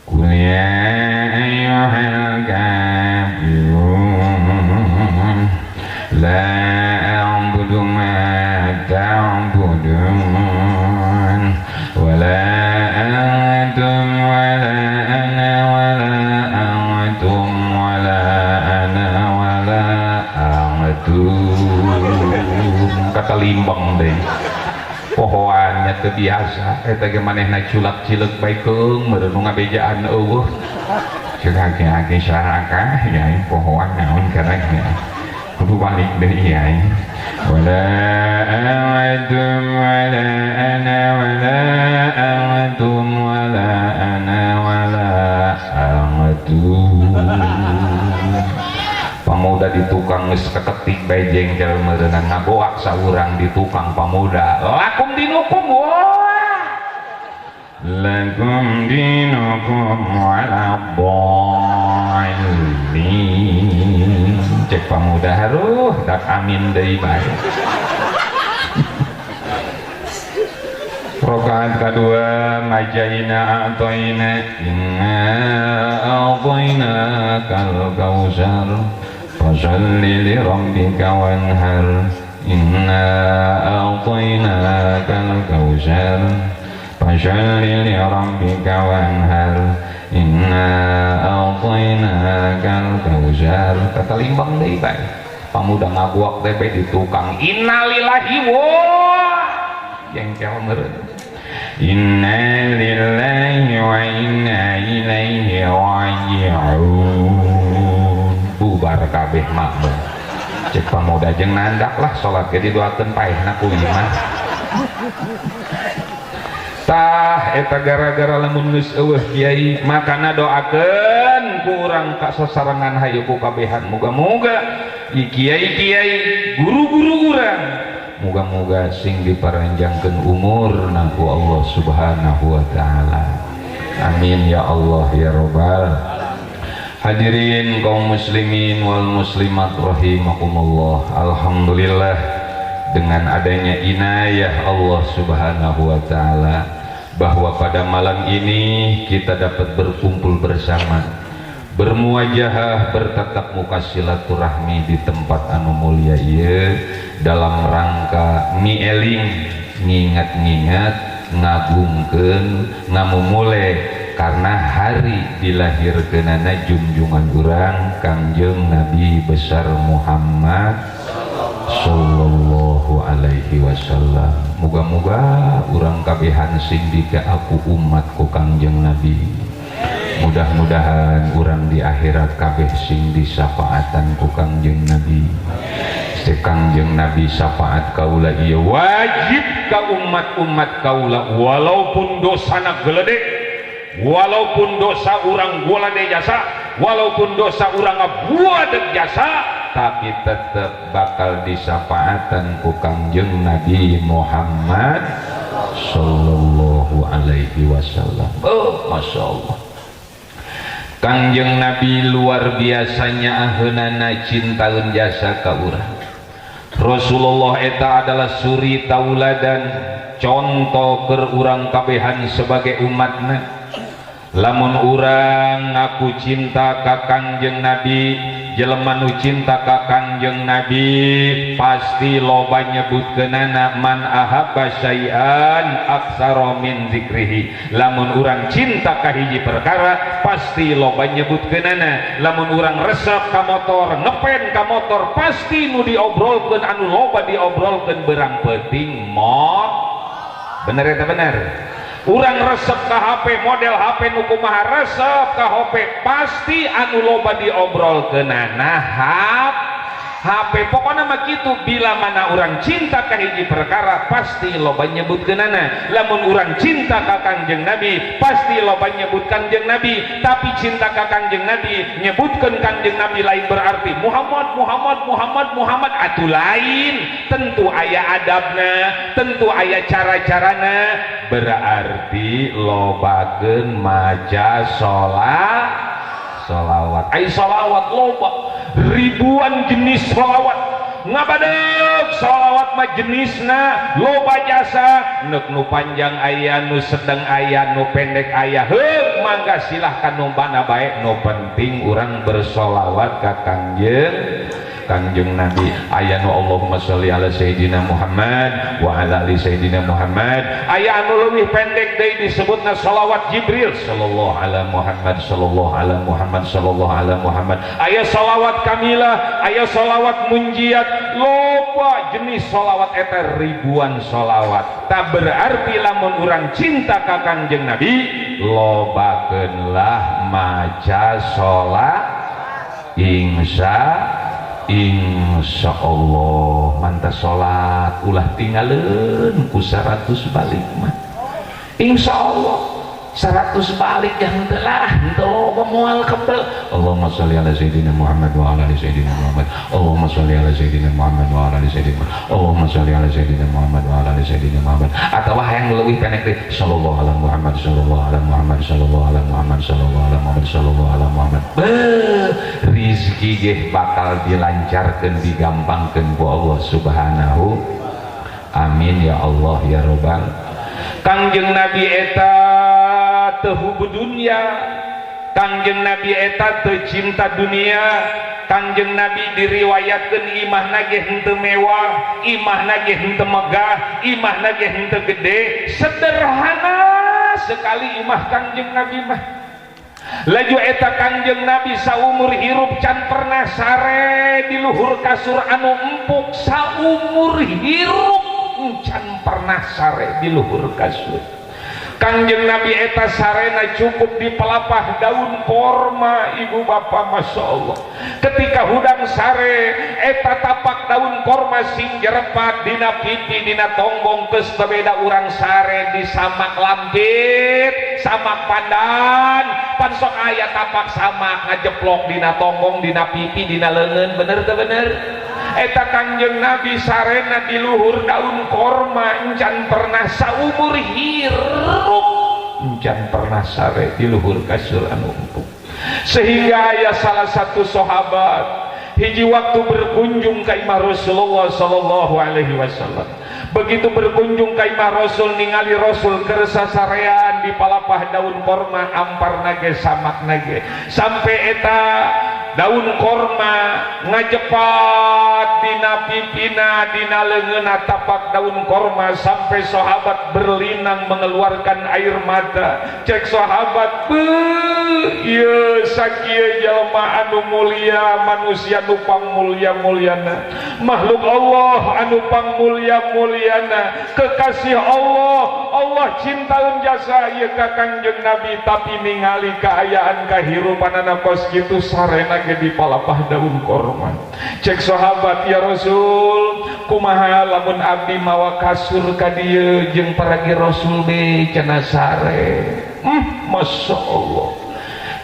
Qul ya ayyuhal kafirun la a'budu ma ta'budun wa la antum wa la ana wa la antum wa la ana wa la antum. Kata limbang deh pohoannya teu biasa eta ge manehna culak cileuk bae keung meureun ngabejaan eueuh ceuk ake-ake saraka ya pohoan naon karanya kudu balik deui ya wala antum wala ana wala antum wala ana wala antum. Pamuda di tukang geus keketik bae jengkel meureunna ngagoak saurang di tukang pamuda lakum dinukum lakum dinukum waladdallin. Cek pamuda haruh dak amin deui bae. Rakaat kedua ngajaina atoina inna a'tayna kal kausar fasalli li rabbika wanhar inna a'tayna kal kausar fasalli li rabbika wanhar inna a'tayna kal kausar. Kata limbang deui bae pamuda ngabuak teh di tukang innalillahi wa jengkel meureun inna lillahi wa inna ilaihi raji'un. Bubar kabeh makmum cek pamuda jeung nandak lah salat ge didoakeun paehna ku imah tah eta gara-gara lamun geus eueuh kiai makana doakeun ku urang ka sasarengan hayu ku kabehan muga-muga kiai-kiai guru-guru urang muga-muga sing diparanjangkeun umur ku Allah subhanahu wa ta'ala amin ya Allah ya robbal. Hadirin kaum muslimin wal muslimat rahimakumullah, alhamdulillah dengan adanya inayah Allah subhanahu wa ta'ala bahwa pada malam ini kita dapat berkumpul bersama, bermuajahah, bertatap muka silaturahmi di tempat anu mulia ieu dalam rangka mieling ngingat-ngingat ngagungkeun ngamumule karena hari dilahirkeunana junjungan urang Kangjeng Nabi besar Muhammad sallallahu alaihi wasallam. Muga-muga urang kabehan sing dikaaku umat ku Kangjeng Nabi, mudah-mudahan urang di akhirat kabeh sing disafaatan ku Kangjeng Nabi. Kangjeng Nabi syafaat kaula ieu wajib ka umat-umat kaula walaupun dosana geledek, walaupun dosa urang golade jasa, walaupun dosa urang ngabuadeg jasa, tapi tetap bakal disafaatan ku Kangjeng Nabi Muhammad sallallahu alaihi wasallam. Oh, masya Allah. Kangjeng Nabi luar biasanya aheunana cintaeun jasa ka urang. Rasulullah eta adalah suri tauladan contoh keur urang kabehan sebagai umatna. Lamun urang ngaku cinta ka Kangjeng Nabi, jelema nu cinta ka Kangjeng Nabi pasti loba nyebutkeunana man ahabba syai'an aksara min zikrihi. Lamun urang cinta ka hiji perkara pasti loba nyebutkeunana. Lamun urang resep ka motor, ngepen ka motor, pasti nu diobrolkeun anu loba diobrolkeun beurang peuting mod. Bener eta bener. Urang resep ka HP, model HP nu kumaha resep ka HP, pasti anu loba diobrolkeunana HP. Pokona mah kitu, bila mana urang cinta ka hiji perkara pasti loba nyebutkeunana. Lamun urang cinta ka Kangjeng Nabi pasti loba nyebut Kangjeng Nabi. Tapi cinta ka Kangjeng Nabi nyebutkeun Kangjeng Nabi lain berarti Muhammad atuh lain. Tentu aya adabna, tentu aya cara-carana, berarti lobakeun maja sholawat. Ai sholawat loba ribuan jenis sholawat, ngabadeg sholawat mah jenisna loba jasa, neuk nu panjang aya, nu sedeng aya, nu pendek aya, mangga silahkan numpana baik, no penting urang bersolawat ka Kangjeng Nabi. Aya nu Allahumma sholli ala sayyidina Muhammad wa ala ali sayyidina Muhammad. Aya anu leuwih pendek deui disebutna sholawat Jibril sallallahu ala Muhammad sallallahu ala Muhammad sallallahu ala Muhammad. Aya sholawat kamilah, aya sholawat munjiat, loba jenis sholawat eta ribuan sholawat. Tak berarti lamun urang cinta ka Kangjeng Nabi lobakeunlah maca sholat Insya Allah mantap sholat ulah tinggalin ku 100 balik mah Insya Allah 100 balik yang telah loba moal kebel. Allahumma sholli ala sayyidina Muhammad wa ala ali sayyidina Muhammad. Allahumma sholli ala sayyidina Muhammad wa ala ali sayyidina Muhammad. Allahumma sholli ala sayyidina Muhammad wa ala ali sayyidina Muhammad. Atawa yang lebih pendek teh sallallahu ala Muhammad sallallahu ala Muhammad sallallahu ala Muhammad sallallahu ala Muhammad sallallahu ala Muhammad. Rizki ge bakal dilancarkeun digampangkeun ku Allah Subhanahu. Amin ya Allah ya Rabbal. Kangjeng Nabi eta tehubu dunia, Kangjeng Nabi eta teu cinta dunia. Kangjeng Nabi diriwayatkeun imahna ge henteu mewah, imahna ge henteu megah, imahna ge henteu gede, sederhana sekali imah Kangjeng Nabi mah. Laju eta Kangjeng Nabi saumur hirup can pernah sare di luhur kasur anu empuk, saumur hirup can pernah sare di luhur kasur. Kangjeng Nabi eta sarena cukup di pelapah daun korma. Ibu bapak Masya Allah, ketika hudang sare eta tapak daun korma sing jerepat dina pipi dina tonggong geus beda urang sare di samak lambit samak pandan pan sok aya tapak samak ngajeplok dina tonggong dina pipi dina leungeun. Bener teu bener? Eta Kangjeng Nabi sarena di luhur daun korma encan pernah saumur hirup encan pernah sare di luhur kasur anu empuk. Sehingga aya salah satu sahabat hiji waktu berkunjung ka imah Rasulullah sallallahu alaihi wasallam. Begitu berkunjung ka imah Rasul ningali Rasul keur sasarean di palapah daun korma amparna ge samakna ge sampai eta daun korma ngajepat dina pipina dina leungeunna tapak daun korma sampai sahabat berlinang mengeluarkan air mata. Cek sahabat, ieu sakieu jalma anu mulia, manusia nu pangmulya-mulyana, makhluk Allah anu pangmulya-mulyana, kekasih Allah. Allah cintaun jasa ieu ka Kangjeng Nabi tapi ningali kaayaan kahirupanana kos kitu sarena di palapah daun korma. Cek sahabat, ya Rasul kumaha lamun abdi mawa kasur ka dieu jeung paragi Rasul be cenah sare. Masya Allah.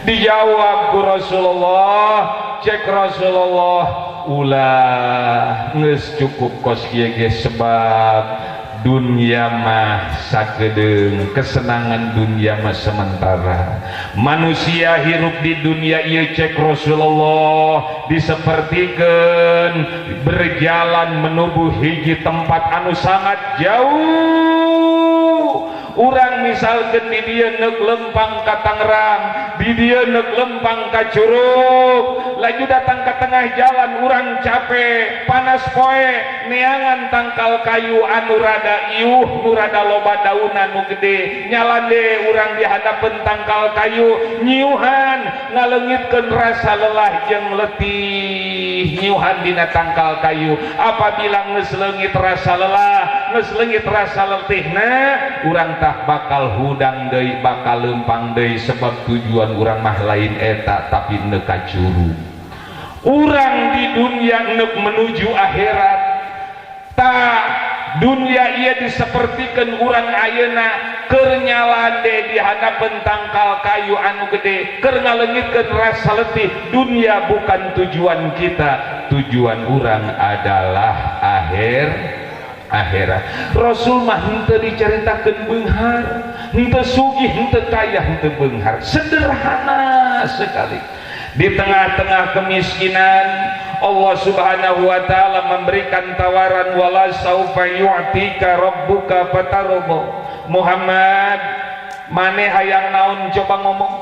Dijawab ku Rasulullah, cek Rasulullah, ulah geus cukup kos kieu ge sebab dunia mah sakedeung, kesenangan dunia mah sementara. Manusia hirup di dunia ieu cek Rasulullah disepertikeun berjalan menuju hiji tempat anu sangat jauh. Urang misalkan di dia neuk lempang ka Tangerang, di dia neuk lempang ka Curug, laju datang ke tengah jalan urang capek, panas poe, neangan tangkal kayu anu rada iuh, nu rada loba daun anu gede, nyalan deh urang di hadapan tangkal kayu, nyiuhan ngaleungitkeun rasa lelah jeung letih, nyiuhan dina tangkal kayu. Apabila geus leungit rasa lelah, geus leungit rasa letihna, urang bakal hudang deui, bakal lempang deui sebab tujuan urang mah lain eta tapi neuk ka Curug. Urang di dunia neuk menuju akhirat. Ta dunia ieu disapertikeun urang ayeuna keur nyalan de di hadapan tangkal kayu anu gede, keur ngaleungitkeun rasa letih. Dunia bukan tujuan kita, tujuan urang adalah akhirat. Rasul mah henteu dicaritakeun beunghar, henteu sugih, henteu kaya, henteu beunghar, sederhana sekali. Di tengah-tengah kemiskinan Allah Subhanahu wa taala memberikan tawaran, wala saufa yu'tika rabbuka fatarḍa. Muhammad, maneh hayang naon coba ngomong,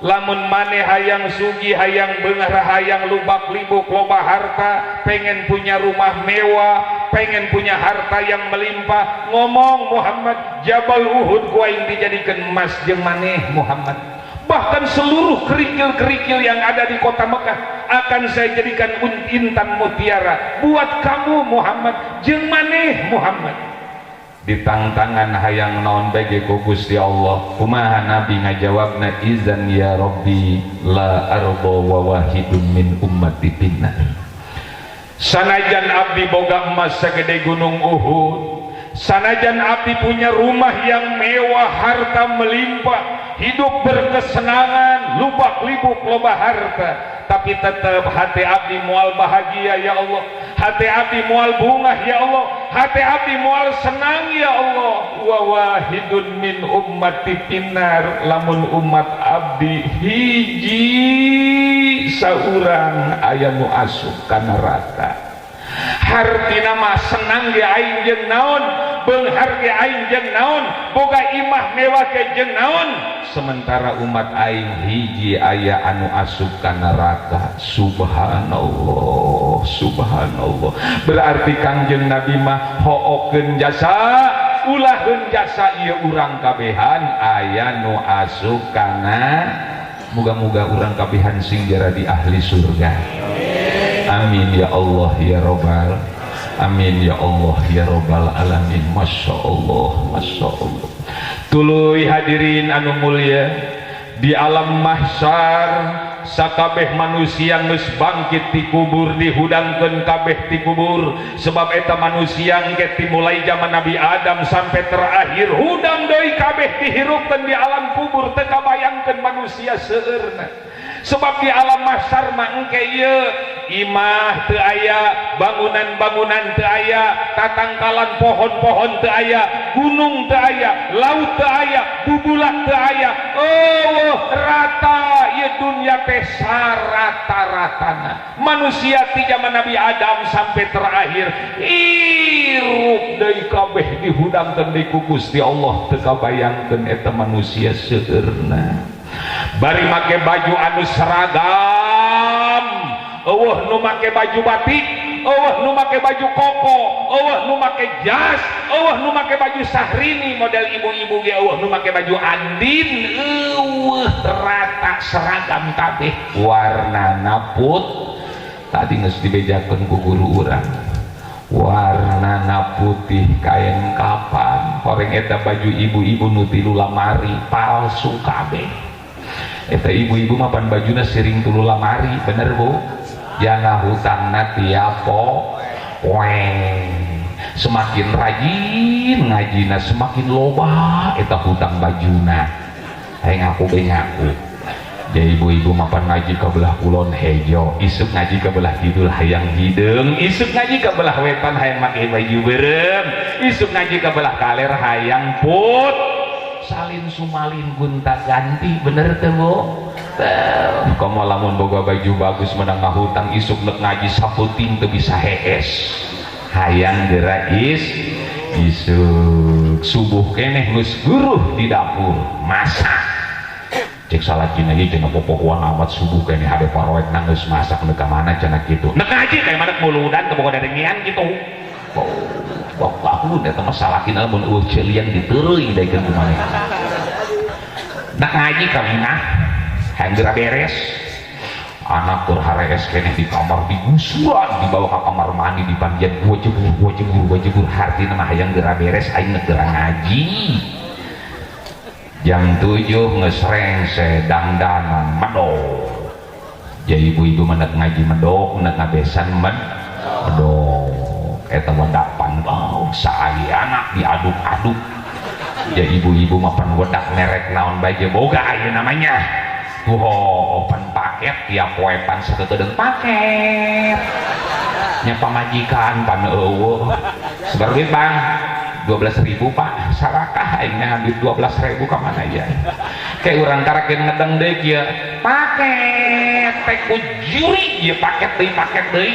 lamun maneh hayang sugi, hayang beunghar, hayang lubak libuk loba harta, pengen punya rumah mewah, pengen punya harta yang melimpah, ngomong Muhammad, Jabal Uhud ku aing dijadikan emas jeung maneh Muhammad. Bahkan seluruh kerikil-kerikil yang ada di kota Mekah akan saya jadikan intan mutiara buat kamu Muhammad jeung maneh Muhammad. Ditangtangan hayang naon bage ku Gusti Allah, kumaha Nabi ngajawabna, izan ya Rabbi la arda wa wahidun min ummati finnar. Sanajan abdi boga emas sagede gunung Uhud, sanajan abdi punya rumah yang mewah, harta melimpah, hidup berkesenangan, lubak libuk loba harta, tapi tetap hati abdi moal bahagia ya Allah, hati abdi moal bungah ya Allah, hati abdi moal senang ya Allah. Wa wahidun min ummati finnar, lamun umat abdi hiji saurang aya nu asup ka neraka. Hartina mah senang ge aing jeung naon, beunghar ge aing jeung naon, boga imah mewah ge jeung naon, sementara umat aing hiji aya anu asup ka neraka. Subhanallah, subhanallah. Berarti Kangjeng Nabi mah hookeun jasa, ulaheun jasa ieu urang kabehan aya nu asup kana, muga-muga urang kabehan sing jara di ahli surga. Amin ya Allah ya Rabbal, amin ya Allah ya Rabbal alamin. Masya Allah, Masya Allah. Tuluy hadirin anu mulia, di alam mahsyar sakabeh manusia geus bangkit ti kubur, dihudangkeun kabeh ti kubur. Sebab eta manusia engke dimulai zaman Nabi Adam sampai terakhir hudang deui kabeh dihirupkeun di alam kubur, teu kabayangkeun manusia seueurna. Sebab di alam mahsyar mah engke ieu imah teu aya, bangunan-bangunan teu aya, tatangkalan pohon-pohon teu aya, gunung teu aya, laut teu aya, bubulak teu aya. Oh, rata ieu dunya teh sarata-ratana. Manusia ti zaman Nabi Adam sampai terakhir hirup deui kabeh dihudangkeun deui ku Gusti Allah, teu kabayangkeun eta manusia seueurna. Bari make baju anu seragam, eueuh nu make baju batik, eueuh nu make baju koko, eueuh nu make jas, eueuh nu make baju Syahrini model ibu-ibu ge, eueuh nu make baju Andin, eueuh rata seragam kabeh, warnana put tadi geus dibejakeun ku guru urang. Warnana putih kain kapan, horeng eta baju ibu-ibu nu tilu lamari palsu kabeh. Eta ibu-ibu mapan bajuna siring tulu lamari, bener Bu? Jana hutangna tiapo weng. Semakin rajin ngajina semakin loba eta hutang bajuna. Hayang ngaku be ngaku. Jadi ibu-ibu mapan ngaji ke belah kulon hejo, isuk ngaji ke belah kidul hayang hideung, isuk ngaji ke belah wetan hayang make baju beureum, isuk ngaji ke belah kaler hayang put. Salin sumalin gunta ganti, bener teh Bu? Komo lamun boga baju bagus menang ngahutang, isuk nek ngaji saputing teu bisa hees. Hayang geura isuk subuh keneh geus guruh di dapur masak. Cek salat cina ieu cenah popohoan amat subuh keneh hade paroek nang geus masak neuk ka mana cenah kitu. Nek ngaji kayak mana muludan teu boga derengian kitu. Waktu aku udah masalah kita mun eueuh ceulian diteureui daekeun kumaneh. Nak ngaji kamina hanggeura beres. Anak keur harees keneh di kamar digusuran, dibawa ka kamar mandi dipanjat gua jebur hartina mah hayang geura beres aing geura ngaji. Jam 7 geus rengse dangdanan medok. Jadi ibu-ibu menek ngaji medok, menek ngabesan medok. Eta wedapan bau saaya anak diaduk-aduk. Ya ibu-ibu mapan wedak merek naon bae ge boga aya namanya. Open paket tiap poe pan sakekedeung paket. Nya pamajikan pan eueuh. Sebar duit Bang? 12.000 Pak. Sarakah aing ngambil 12.000 ka mana ya? Kayak urang karakeun ngedeng deui kieu. Paket teh ku juri ieu paket deui.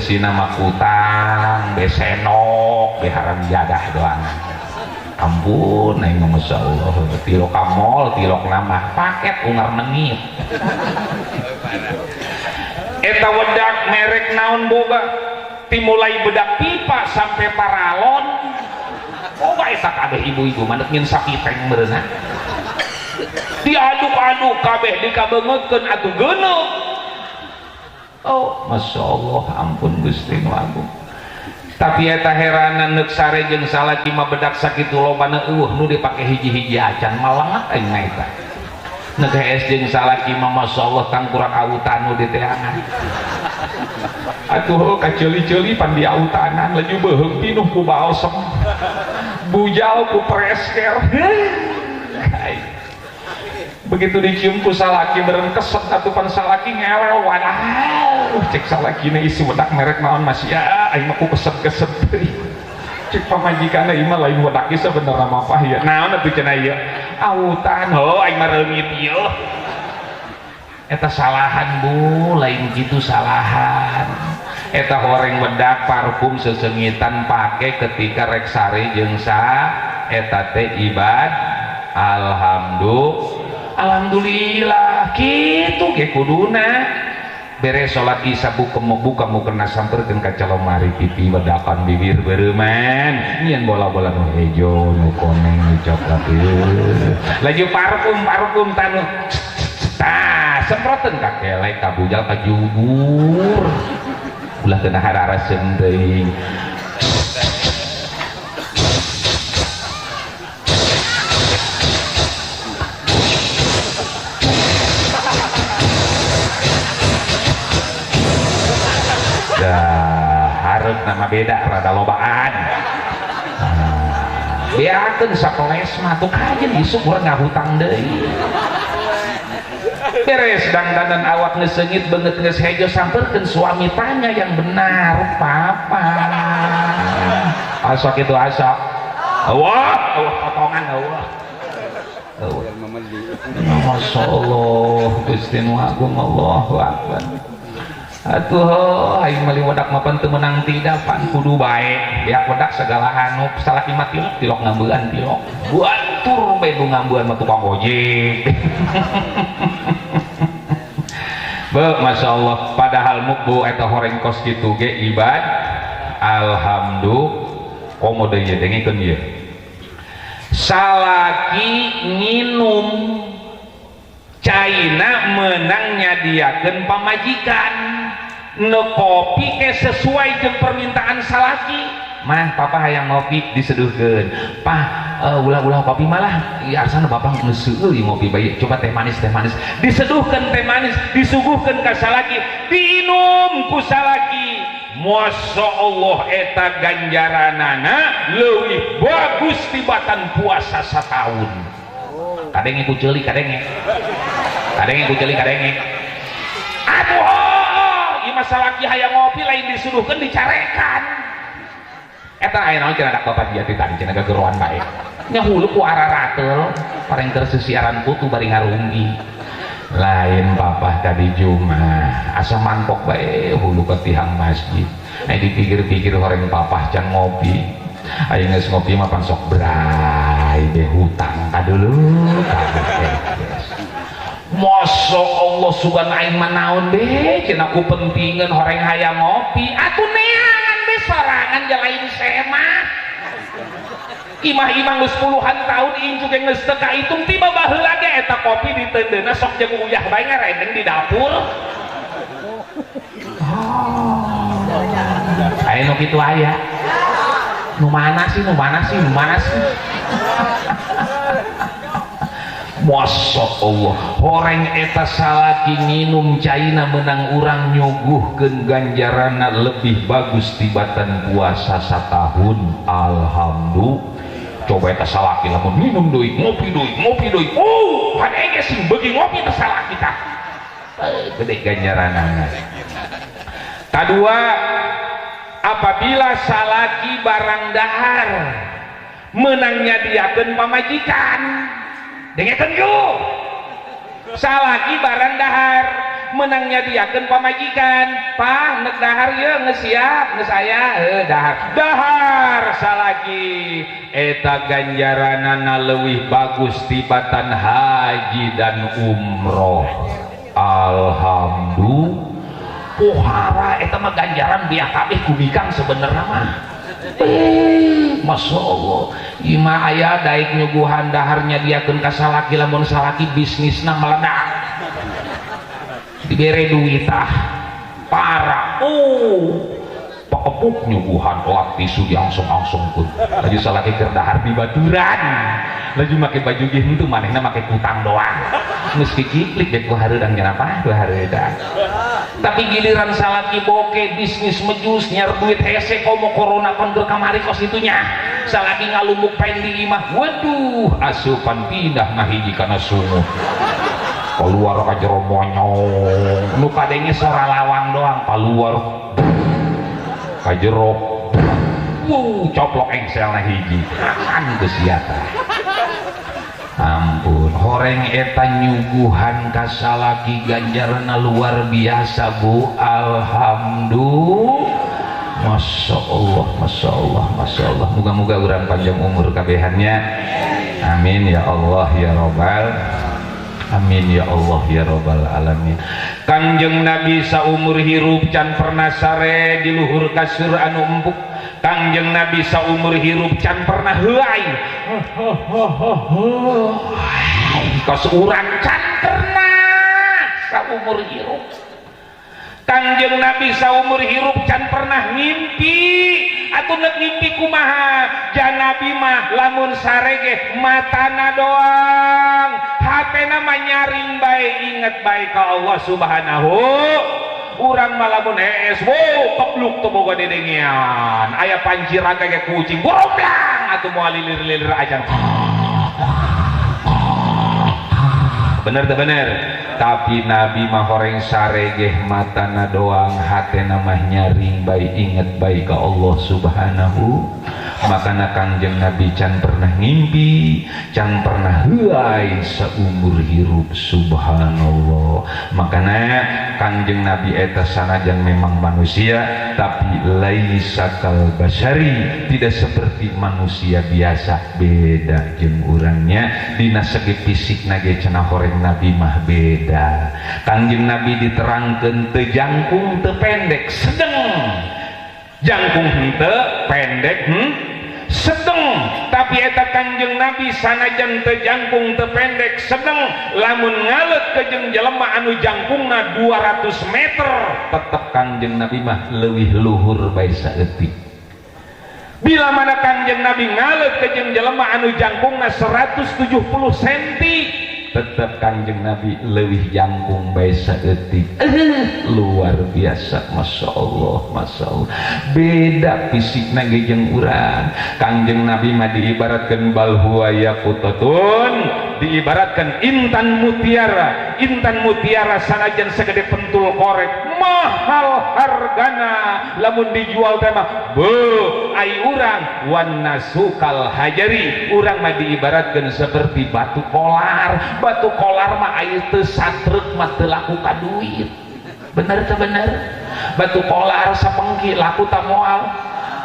Si nama kutang, besenok, beharam jadah doang. ampun aing mah masyaallah tilok kamol tilok nambah paket ungar nengit eta wedak merek naon boga timulai bedak pipa sampai paralon boga eta kabeh ibu-ibu manut nyeun sapiteng meureunna diaduk-aduk kabeh dikabeungkeun atuh geuneuh. Oh masyaallah ampun Gusti nu agung. Tapi eta heranan neuk sare jeung salaki mah bedak sakitu lobana nu dipake hiji-hiji acan malangat aing eta. Neuk hees jeung salaki mah masyaallah tangkurak awutan nu di teangan. Atuh kaceuli-ceuli pan di awutanan laju beuheung pinuh ku balsem. Bujal ku presker. Begitu dicium ku salaki beren keset atuh pan salaki ngelew wadah cek salaki na isi wedak merek naon mas ya aing mah ku keset-keset deui cek pamajikanna ieu mah lain wedak ieu sabenerna mah apa ya naon atuh cenah ieu autan ho aing mah reungit ieu eta salahan Bu lain kitu salahan eta horeng wedak parfum sesengitan pake ketika rek sare jeung sa eta teh ibad alhamdulillah kitu ge kuduna beres salat isya buka mau kena samperkeun ka calomari pipi wedakan bibir beureman nyian bola-bola nu hejo nu koneng nu coklat laju parfum tanu tah semproteun ka kelek ka bujal ka jubur ulah teu harareseun teuing harus nama beda rada lobaan biarkan sakeles mah tuh kajen isuk urang ngahutang deui beres dandanan awak ngeseungit beungeut geus hejo sampeurkeun suami tanya yang benar papa asa kitu asa Allah potongan Allah masyaallah Gusti nu agung Allahu akbar. Atuh aing meuli wedak mah teu menang tidak pan kudu bae biak wedak segala anu salaki mah tilok ngambean tilok batur bae nu ngambean mah tukang ojek Be masyaallah padahal mukbu eta horeng kos kitu ge ibad alhamdulillah komo deui dengikeun ieu salaki nginum caina menang nyadiakeun pamajikan nu kopi ke sesuai jeung permintaan salaki mah papa hayang ngopi diseduhkeun pah ulah kopi malah asana bapak geus seueur ngopi bae coba teh manis diseduhkeun teh manis disuguhkeun ka salaki diinum ku salaki masyaallah eta ganjaranana leuwih bagus tibatan puasa sataun kadenge ku ceuli kadenge aduh masalaki hayang ngopi lain disuruhkeun dicarekan eta aya naon cenah dak bapak dia tadi cenah gageroan bae nya hulu ku ararateul pareng tersesiaran putu bari ngarunggi lain papa tadi Jumat asa mangkok bae hulu ke tihang masjid aya dipikir-pikir horeng papa can ngopi aya geus ngopi mah pan sok brai deh hutang kadeuleu Masya Allah subhanahu aing mah naon deh cenah ku pentingan horeng hayang ngopi atuh neangan be sorangan ja lain semah imah-imah geus puluhan tahun incu ge geus teu kahitung tiba baheula ge eta kopi di tendeuna sok jeung uyah bae ngaredeng di dapur aya nu kitu aya nu mana sih Masya Allah horeng eta salaki nginum caina menang urang nyuguhkeun ganjarana lebih bagus tibatan puasa satahun alhamdulillah coba eta salaki lamun minum deui ngopi deui padahal sing beuki ngopi teh salaki tah gede ganjaranana kadua apabila salaki barang dahar menang nyadiakeun pamajikan dengekeun yuk salaki barang dahar menangnya diakeun pamajikan Pak nek dahar ye geus siap geus aya dahar salaki eta ganjaranana leuwih bagus tibatan haji dan umroh. Alhamdulillah pohara eta mah ganjaran biak kabeh kubikang sebenarnya mah. Masya Allah ima aya daik nyuguhan daharnya diakeun ka salaki lamun salaki bisnisna meledak dibere duit parah pakepuk nyuguhan lat tisu diangsung-angsungkeun lagi salaki keur dahar di baturan lagi make baju gitu manehna make kutang doang geus kiklik dek ku hareudang kenapa ku hareudang tapi giliran salaki boke bisnis mejus nyar duit hese komo corona kon kamari kos itunya salaki ngalumbuk pain di imah waduh asupan pindah nah hiji kana sumuh keluar ka jero monyong nu kadenge sora lawang doang keluar ka jero coplok engselna hiji kan geus sia tah. Ampun horeng eta nyuguhan kasalaki ganjaranna luar biasa Bu. Alhamdulillah Masya Allah Masya Allah Masya Allah moga-moga urang panjang umur kabehannya amin ya Allah ya Robbal amin ya Allah ya Robbal alamin. Kangjeng Nabi saumur hirup can pernah sare di luhur kasur anu empuk. Kangjeng Nabi saumur hirup can pernah heuai kasuran can pernah saumur hirup. Kangjeng Nabi saumur hirup can pernah ngimpi atuh nek ngimpi kumaha jan Nabi mah lamun sare ge matana doang hatena mah nyaring bae inget bae ka Allah Subhanahu. Urang malamun hees kebluk teu boga dedengean aya panciran kayak kucing boroblang atuh moal lilir-lilir acan bener teh bener tapi Nabi mah horeng sare ge matana doang hatena mah nyaring bae inget bae ka Allah Subhanahu. Makana Kangjeng Nabi can pernah ngimpi can pernah heuai saumur hirup subhanallah. Makana Kangjeng Nabi eta sanajan memang manusia tapi laisa kal basyari tidak seperti manusia biasa beda jeung urangnya dina segi fisik ge cenah horeng Nabi mah beda. Kangjeng Nabi diterangkeun teu jangkung teu pendek sedeng jangkung henteu pendek sedeng tapi eta Kangjeng Nabi sanajan teu jangkung teu pendek sedeng lamun ngaleut ke jeung jelema anu jangkungna 200 meter tetep Kangjeng Nabi mah leuwih luhur bae saeutik. Bila mana Kangjeng Nabi ngaleut ke jeung jelema anu jangkungna 170 cm tetap Kangjeng Nabi leuwih jangkung bae saeutik. Luar biasa Masya Allah Masya Allah beda fisikna ge jeung urang. Kangjeng Nabi mah diibaratkeun bal huwa yaqutatun diibaratkan intan mutiara sanajan segede pentul korek mahal hargana lamun dijual teh mah ai urang wan nasukal hajari urang mah diibaratkeun seperti batu kolar mah aya teu satrek mah teu laku ka duit. Bener teh bener batu kolar sapengki laku ta moal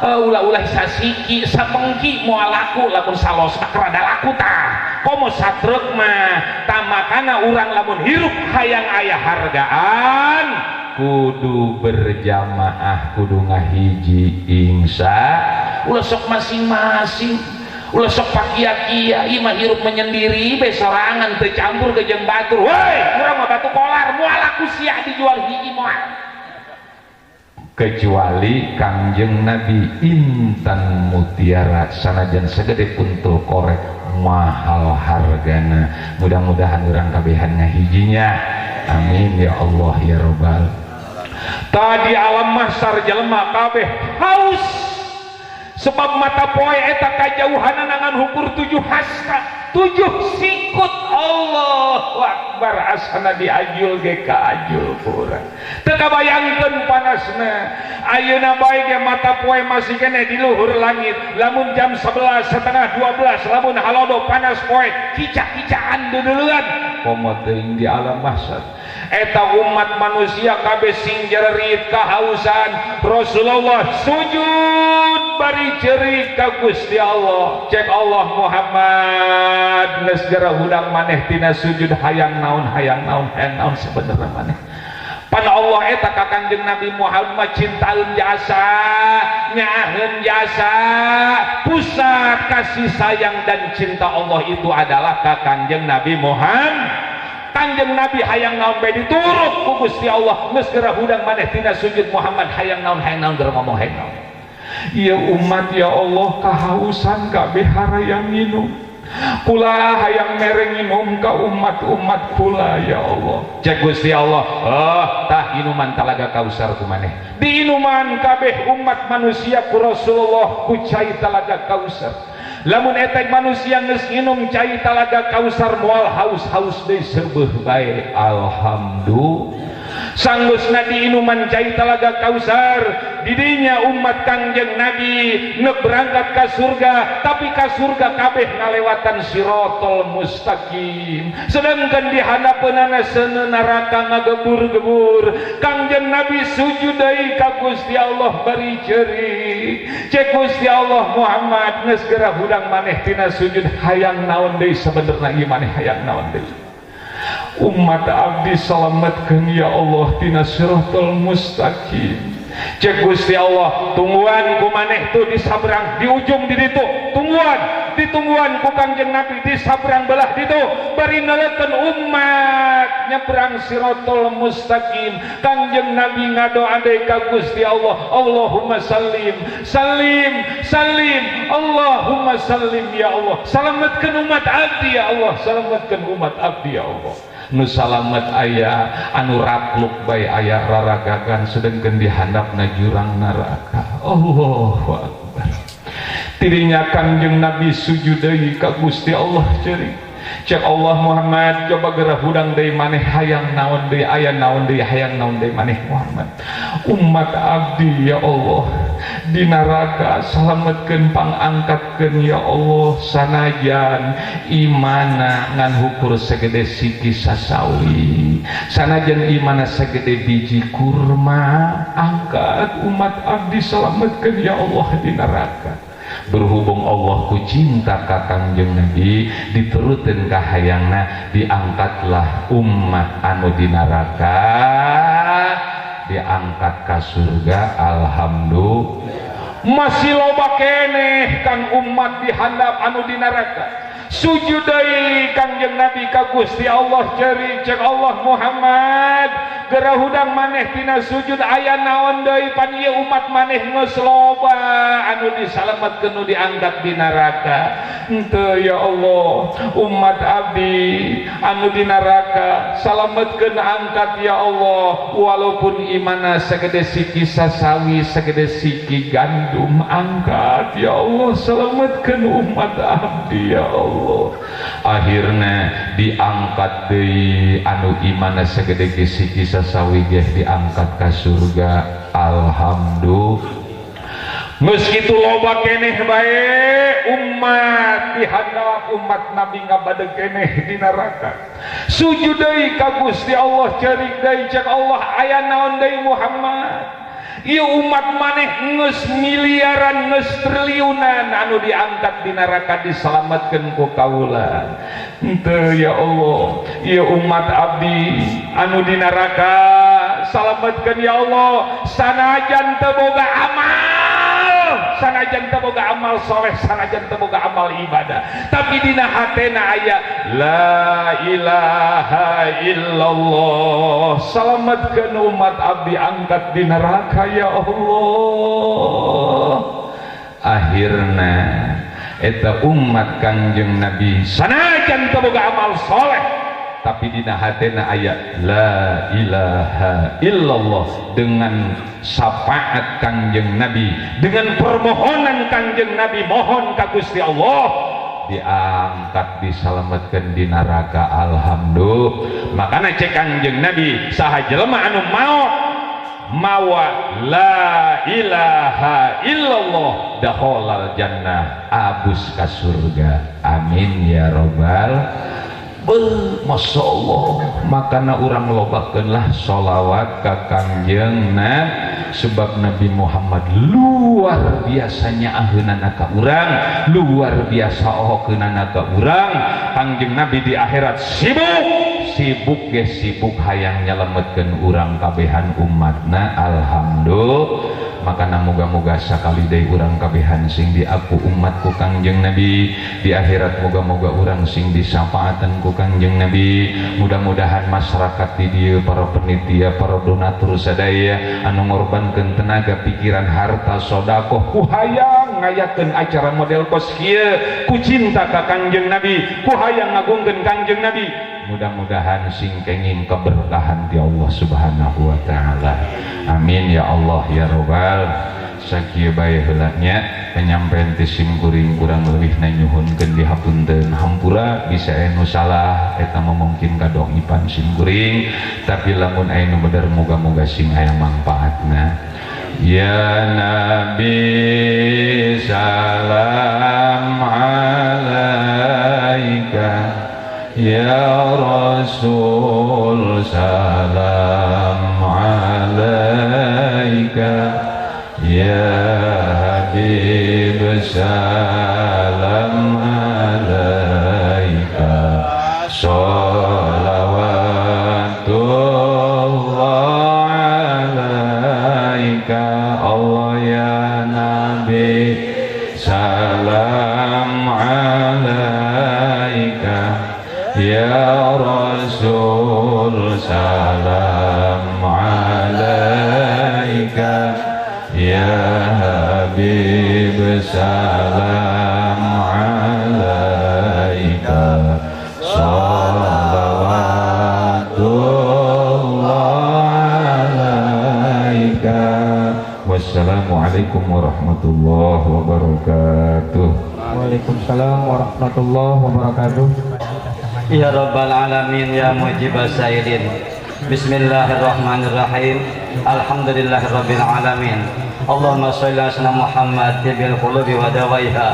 ulah-ulah sasiki sapengki moal laku lamun salos mah rada laku tah komo satrek mah tamakana urang lamun hirup hayang aya hargaan kudu berjamaah kudu ngahiji insya ulah sok masing-masing ulah sok pakia-kia ieu mah hirup menyendiri be sorangan teu campur ke jeung batur woi urang mah batu kolar moal laku sia dijual hiji moal kecuali Kangjeng Nabi intan mutiara sanajan segede puntul korek mahal hargana. Mudah-mudahan urang kabehan ngahijinya amin ya Allah ya Robbal. Tadi alam mahsyar jelema kabeh haus sebab mata poe eta kajauhan nangan hukur 7 hasta 7 sikut Allahu Akbar asana diajul ge kaajul urang teu kabayangkeun panasna ayeuna bae ge mata poe masih kene di luhur langit lamun jam 11 setengah 12 lamun halodo panas poe kicak-kicakan deuleuan komo teuing di alam mahsyar. Eta umat manusia kabeh sing jerit kahausan, Rasulullah sujud bari jerit ka Gusti Allah. Cek Allah Muhammad geus gara hudang maneh tina sujud hayang naon sebenarnya maneh. Pan Allah eta ka Kangjeng Nabi Muhammad cintaeun jasa, nyaheun jasa, pusat kasih sayang dan cinta Allah itu adalah ka Kangjeng Nabi Muhammad. Kangjeng Nabi hayang naon bae diturut ku Gusti Allah, geus geura hudang maneh tina sujud Muhammad hayang naon geura ngomong hayang naon. Ya umat ya Allah kahausan kabeh harayang minum. Kula hayang mereng minum ka umat-umat kula ya Allah. Cek Gusti Allah, tah inuman Talaga Kausar kumaneh. Di inuman kabeh umat manusia ku Rasulullah ku cai Talaga Kausar. Lamun eta manusia geus nginum cai Talaga Kausar moal haus-haus deui seubeuh bae. Alhamdulillah. Sanggusna di inuman cai Talaga Kausar, didinya umat Kangjeng Nabi berangkat ke surga, tapi ke surga kabeh ngalewatan Siratal Mustaqim, sedangkan di hadapeunana seuneu neraka ngagebur-gebur. Kangjeng Nabi sujud deui ka Gusti Allah bari ceuri. Cek Gusti Allah Muhammad geus geura hudang maneh tina sujud hayang naon deui sabenerna ieu maneh hayang naon deui. Umat abdi salametkeun ya Allah tina Siratal Mustaqim. Cek Gusti Allah, tungguan ku maneh tuh di sabrang di ujung di ditu, ditungguan ku Kangjeng Nabi di sabrang belah ditu, bari nelekeun umat nyebrang Siratal Mustaqim. Kangjeng Nabi ngadoa deui ka Gusti Allah, Allahumma sallim Allahumma sallim ya Allah, salametkeun umat abdi ya Allah, salametkeun umat abdi ya Allah. Nu salamet aya anu rapluk bae aya raragagan sedengkeun di handapna jurang neraka. Allahu Akbar. Tidinya Kangjeng Nabi sujud deui ka Gusti Allah ceuri. Cek Allah Muhammad coba geura hudang deui maneh hayang naon deui aya naon deui hayang naon deui maneh Muhammad. Umat abdi ya Allah di neraka salametkeun pangangkatkeun ya Allah, sanajan imana ngan hukur segede siki sasawi, sanajan imana segede biji kurma, angkat umat abdi salametkeun ya Allah di neraka. Berhubung Allah ku cinta ka Kangjeng Nabi, diturutin ka hayangna, diangkatlah umat anu di neraka diangkat ka surga. Alhamdulillah. Masih loba keneh kan umat di handap anu di neraka. Sujud deui Kangjeng Nabi ka Gusti Allah ceuri. Cek Allah Muhammad geura hudang maneh tina sujud aya naon deui pan ieu umat maneh geus loba anu disalametkeun nu diangkat di neraka. Henteu ya Allah, umat abdi anu di neraka salametkeun angkat ya Allah, walaupun imana segede siki sasawi segede siki gandum, angkat ya Allah, salametkeun umat abdi ya Allah. Akhirnya diangkat deui anu imana segede siki sasawi ge diangkat ka surga. Alhamdulillah. Meskitu loba keneh bae umat di handap umat Nabi ngabadeg keneh di neraka. Sujud deui ka Gusti Allah cerik deui. Cek Allah aya naon deui Muhammad. Ieu umat maneh geus miliaran geus triliunan anu diangkat di neraka disalametkeun ku kaula. Henteu ya Allah, ieu umat abdi anu di neraka salametkeun ya Allah, sanajan teu boga amal, sanajan teu boga amal soleh, sanajan teu boga amal ibadah, tapi dina hatena aya la ilaha illallah, salametkeun umat abdi angkat di neraka ya Allah. Akhirna eta umat Kangjeng Nabi sanajan teu boga amal soleh, tapi dina hatena aya la ilaha illallah, dengan syafaat Kangjeng Nabi, dengan permohonan Kangjeng Nabi mohon ka Gusti Allah, diangkat disalametkeun di neraka. Alhamdulillah. Makana cek Kangjeng Nabi saha jelema anu mawa la ilaha illallah dakhalal jannah, abus ka surga. Amin ya robbal. Masya Allah, makana urang lobakeunlah sholawat ka Kangjeng Nabi, sebab Nabi Muhammad luar biasanya aheunana ka urang, luar biasa ohokeunana ka urang. Kangjeng Nabi di akhirat sibuk ge sibuk hayang nyalametkeun urang kabehan umatna. Alhamdulillah, makana moga-moga sakali deui urang kabehan sing diaku umat ku Kangjeng Nabi, di akhirat moga-moga urang sing disapaatan ku Kangjeng Nabi. Mudah-mudahan masyarakat di dieu, para penitia, para donatur sadaya anu ngorbankeun tenaga, pikiran, harta, sedekah ku hayang ngayakeun acara model kos kieu, ku cinta ka Kangjeng Nabi, ku hayang ngagungkeun Kangjeng Nabi. Mudah-mudahan sing kenging keberkahan di Allah Subhanahu wa taala. Amin ya Allah ya Rabbal. Sakieu bae heula nya penyampaian ti sim kuring kurang leuwih na nyuhunkeun dihapunten hampura, bisa anu salah eta mungkin kadoipan sim kuring, tapi lamun aya nu bener moga-moga sing aya mangpaatna. Ya Nabi salam alaika, ya Rasul salam alaika, ya Habib salam alaika, sholawatullah alaika. Allah ya Nabi salam alaika, ya Rasul salam alaika, ya Habib salam alaika, salawatullah alaika. Wassalamualaikum warahmatullahi wabarakatuh. Waalaikumsalam warahmatullahi wabarakatuh. Ya Rabbal Alamin, ya Mujibas Sayyidin. Bismillahirrahmanirrahim. Alhamdulillahirabbil alamin. Allahumma shalli ala Muhammad tibil qulubi wa dawaiha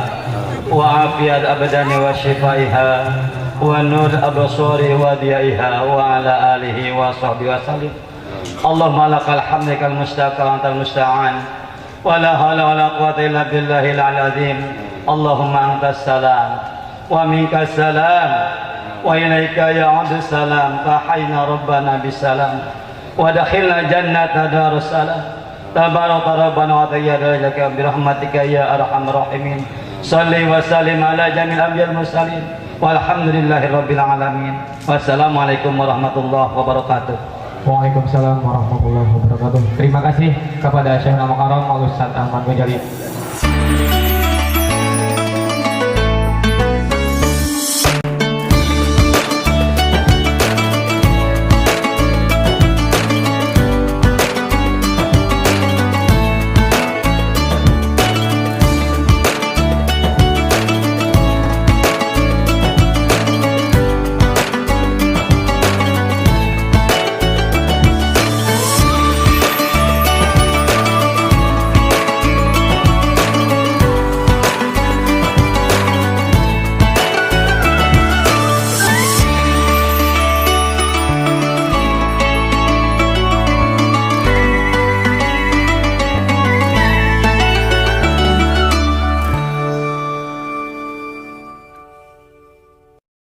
wa afiyat abdani wa shifaiha wa nur absari wa diyaiha wa ala alihi wa sahbihi wa sallim. Allahumma lakal hamdu kal mustaqan antal musta'an wa la hawla wa la quwwata illa billahil azim. Allahumma antas salam wa minkas salam wa ilaika ya'udu salam, fahayna rabbana bisalam wa dakhilna jannata darussalam. Tabaraka rabbana wa tayyadaka birahmatika ya arhamar rahimin. Salli wa sallim ala jamil anbiya'il mursalin walhamdulillahi rabbil alamin. Wassalamualaikum warahmatullahi wabarakatuh. Waalaikumsalam warahmatullahi wabarakatuh. Terima kasih kepada Syekh Al Mukarram Al Ustaz Ahmad Ghazali